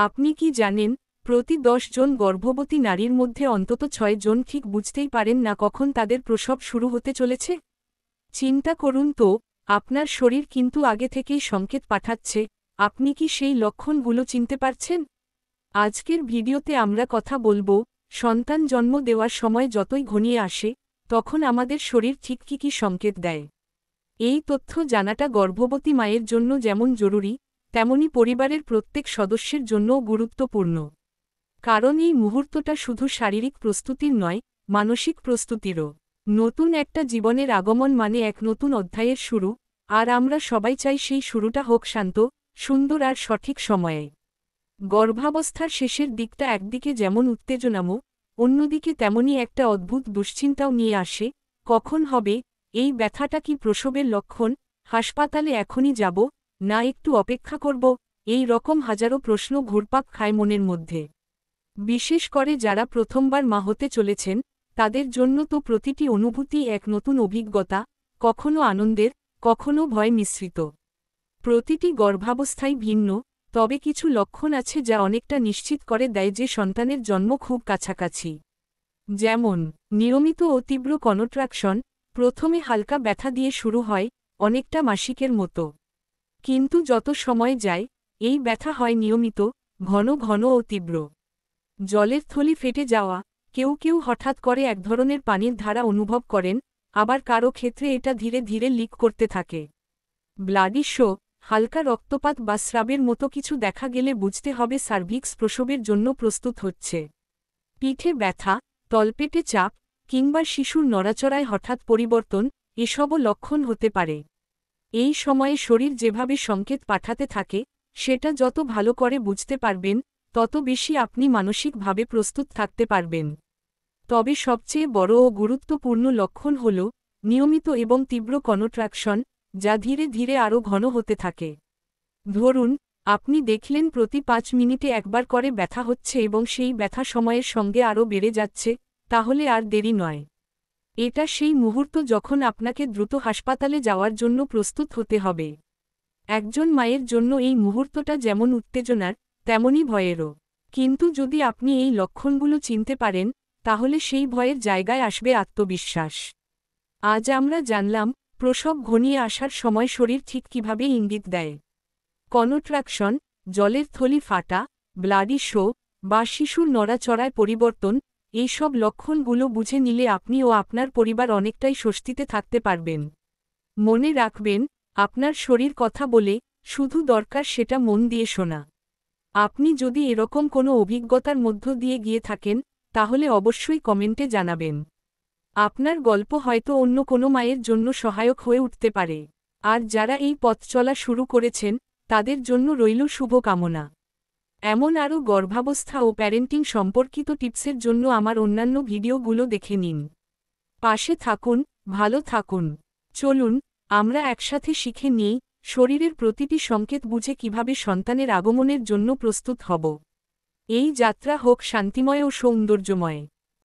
আপনি কি জানেন, প্রতি 10 জন গর্ভবতী নারীর মধ্যে অন্তত 6 জন ঠিক বুঝতেই পারেন না কখন তাদের প্রসব শুরু হতে চলেছে? চিন্তা করুন তো, আপনার শরীর কিন্তু আগে থেকেই সংকেত পাঠাচ্ছে। আপনি কি সেই লক্ষণগুলো চিনতে পারছেন? আজকের ভিডিওতে আমরা কথা বলবো, সন্তান জন্ম দেওয়ার সময় যতই ঘনিয়ে আসে, তখন আমাদের শরীর ঠিক কী কী সংকেত দেয়। এই তথ্য জানাটা গর্ভবতী মায়ের জন্য যেমন জরুরি, তেমনি পরিবারের প্রত্যেক সদস্যের জন্যও গুরুত্বপূর্ণ। কারণ এই মুহূর্তটা শুধু শারীরিক প্রস্তুতির নয়, মানসিক প্রস্তুতিরও। নতুন একটা জীবনের আগমন মানে এক নতুন অধ্যায়ের শুরু, আর আমরা সবাই চাই সেই শুরুটা হোক শান্ত, সুন্দর আর সঠিক সময়ে। গর্ভাবস্থার শেষের দিকটা একদিকে যেমন উত্তেজনাময়, অন্যদিকে তেমনি একটা অদ্ভুত দুশ্চিন্তাও নিয়ে আসে। কখন হবে? এই ব্যথাটা কি প্রসবের লক্ষণ? হাসপাতালে এখনই যাব, না একটু অপেক্ষা করব? এই রকম হাজারো প্রশ্ন ঘুরপাক খায় মনের মধ্যে। বিশেষ করে যারা প্রথমবার মা হতে চলেছেন, তাদের জন্য তো প্রতিটি অনুভূতি এক নতুন অভিজ্ঞতা, কখনো আনন্দের, কখনো ভয় মিশ্রিত। প্রতিটি গর্ভাবস্থাই ভিন্ন, তবে কিছু লক্ষণ আছে যা অনেকটা নিশ্চিত করে দেয় যে সন্তানের জন্ম খুব কাছাকাছি। যেমন, নিয়মিত ও তীব্র কনট্রাকশন। প্রথমে হালকা ব্যথা দিয়ে শুরু হয়, অনেকটা মাসিকের মতো। কিন্তু যত সময় যায়, এই ব্যথা হয় নিয়মিত, ঘন ঘন ও তীব্র। জলের থলি ফেটে যাওয়া। কেউ কেউ হঠাৎ করে এক ধরনের পানির ধারা অনুভব করেন, আবার কারো ক্ষেত্রে এটা ধীরে ধীরে লিক করতে থাকে। Bloody show. হালকা রক্তপাত বা স্রাবের মতো কিছু দেখা গেলে বুঝতে হবে সার্ভিক্স প্রসবের জন্য প্রস্তুত হচ্ছে। পিঠে ব্যথা, তলপেটে চাপ, কিংবা শিশুর নড়াচড়ায় হঠাৎ পরিবর্তন, এসবও লক্ষণ হতে পারে। এই সময়ে শরীর যেভাবে সংকেত পাঠাতে থাকে, সেটা যত ভালো করে বুঝতে পারবেন, তত বেশি আপনি মানসিকভাবে প্রস্তুত থাকতে পারবেন। তবে সবচেয়ে বড় ও গুরুত্বপূর্ণ লক্ষণ হল নিয়মিত এবং তীব্র কনট্রাকশন, যা ধীরে ধীরে আরও ঘন হতে থাকে। ধরুন, আপনি দেখলেন প্রতি 5 মিনিটে একবার করে ব্যথা হচ্ছে এবং সেই ব্যথা সময়ের সঙ্গে আরও বেড়ে যাচ্ছে, তাহলে আর দেরি নয়। এটা সেই মুহূর্ত যখন আপনাকে দ্রুত হাসপাতালে যাওয়ার জন্য প্রস্তুত হতে হবে। একজন মায়ের জন্য এই মুহূর্তটা যেমন উত্তেজনার, তেমনি ভয়েরও। কিন্তু যদি আপনি এই লক্ষণগুলো চিনতে পারেন, তাহলে সেই ভয়ের জায়গায় আসবে আত্মবিশ্বাস। আজ আমরা জানলাম, প্রসব ঘনিয়ে আসার সময় শরীর ঠিক কিভাবে ইঙ্গিত দেয়। কনট্রাকশন, জলের থলি ফাটা, ব্লাডি শো, বা শিশুর নড়াচড়ায় পরিবর্তন, এইসব লক্ষণগুলো বুঝে নিলে আপনি ও আপনার পরিবার অনেকটাই স্বস্তিতে থাকতে পারবেন। মনে রাখবেন, আপনার শরীর কথা বলে, শুধু দরকার সেটা মন দিয়ে শোনা। আপনি যদি এরকম কোনো অভিজ্ঞতার মধ্য দিয়ে গিয়ে থাকেন, তাহলে অবশ্যই কমেন্টে জানাবেন। আপনার গল্প হয়তো অন্য কোনো মায়ের জন্য সহায়ক হয়ে উঠতে পারে। আর যারা এই পথ চলা শুরু করেছেন, তাদের জন্য রইল শুভকামনা। এমন আরও গর্ভাবস্থা ও প্যারেন্টিং সম্পর্কিত টিপসের জন্য আমার অন্যান্য ভিডিওগুলো দেখে নিন। পাশে থাকুন, ভালো থাকুন। চলুন, আমরা একসাথে শিখে নিই, শরীরের প্রতিটি সংকেত বুঝে কিভাবে সন্তানের আগমনের জন্য প্রস্তুত হব। এই যাত্রা হোক শান্তিময় ও সৌন্দর্যময়।